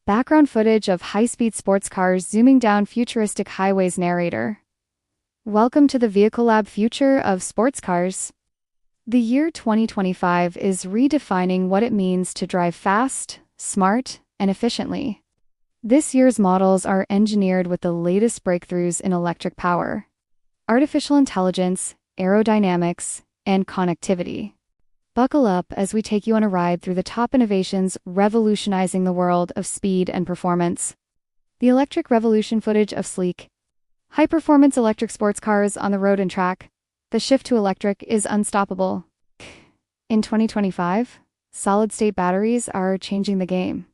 Background footage of high-speed sports cars zooming down futuristic highways. Narrator. Welcome to the Vehicle Lab future of sports cars. The year 2025 is redefining what it means to drive fast, smart, and efficiently. This year's models are engineered with the latest breakthroughs in electric power, artificial intelligence, aerodynamics, and connectivity. Buckle up as we take you on a ride through the top innovations revolutionizing the world of speed and performance. The electric revolution footage of sleek, high-performance electric sports cars on the road and track. The shift to electric is unstoppable. In 2025, solid-state batteries are changing the game.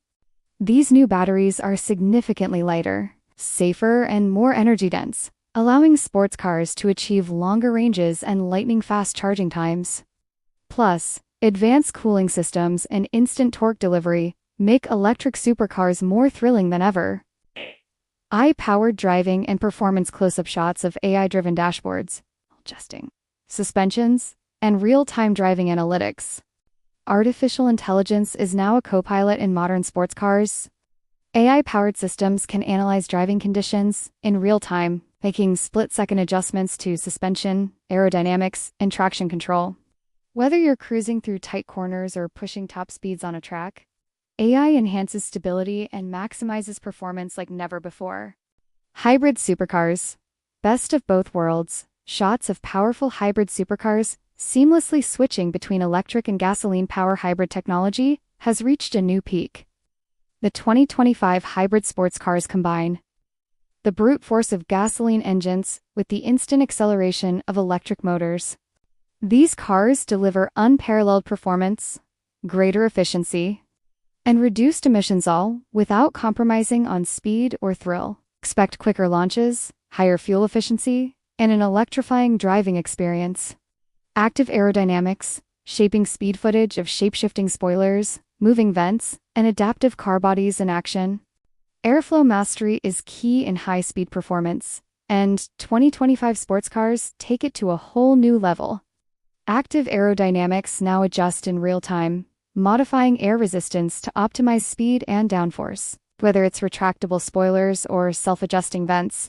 These new batteries are significantly lighter, safer, and more energy-dense, allowing sports cars to achieve longer ranges and lightning-fast charging times. Plus, advanced cooling systems and instant torque delivery make electric supercars more thrilling than ever. AI-powered driving and performance close-up shots of AI-driven dashboards, adjusting suspensions, and real-time driving analytics. Artificial intelligence is now a co-pilot in modern sports cars. AI-powered systems can analyze driving conditions in real time, making split-second adjustments to suspension, aerodynamics, and traction control. Whether you're cruising through tight corners or pushing top speeds on a track, AI enhances stability and maximizes performance like never before. Hybrid supercars. Best of both worlds. Shots of powerful hybrid supercars seamlessly switching between electric and gasoline power. Hybrid technology has reached a new peak. The 2025 hybrid sports cars combine the brute force of gasoline engines with the instant acceleration of electric motors. These cars deliver unparalleled performance, greater efficiency, and reduced emissions, all without compromising on speed or thrill. Expect quicker launches, higher fuel efficiency, and an electrifying driving experience. Active aerodynamics, shaping speed footage of shape-shifting spoilers, moving vents, and adaptive car bodies in action. Airflow mastery is key in high-speed performance, and 2025 sports cars take it to a whole new level. Active aerodynamics now adjust in real time, modifying air resistance to optimize speed and downforce, whether it's retractable spoilers or self-adjusting vents.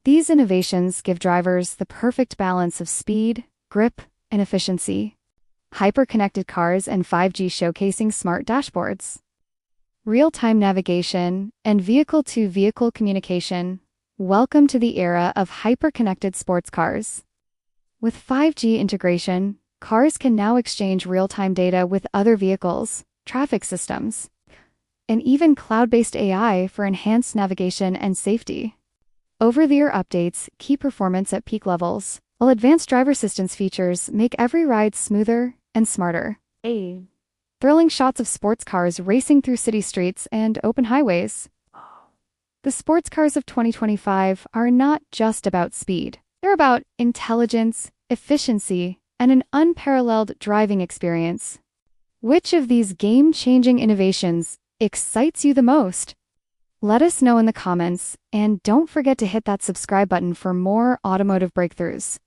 These innovations give drivers the perfect balance of speed, grip, and efficiency. Hyper-connected cars and 5G showcasing smart dashboards, real-time navigation, and vehicle-to-vehicle communication. Welcome to the era of hyper-connected sports cars. With 5G integration, cars can now exchange real-time data with other vehicles, traffic systems, and even cloud-based AI for enhanced navigation and safety. Over-the-air updates keep performance at peak levels, while advanced driver assistance features make every ride smoother and smarter. Thrilling shots of sports cars racing through city streets and open highways. The sports cars of 2025 are not just about speed. They're about intelligence, efficiency, and an unparalleled driving experience. Which of these game-changing innovations excites you the most? Let us know in the comments, and don't forget to hit that subscribe button for more automotive breakthroughs.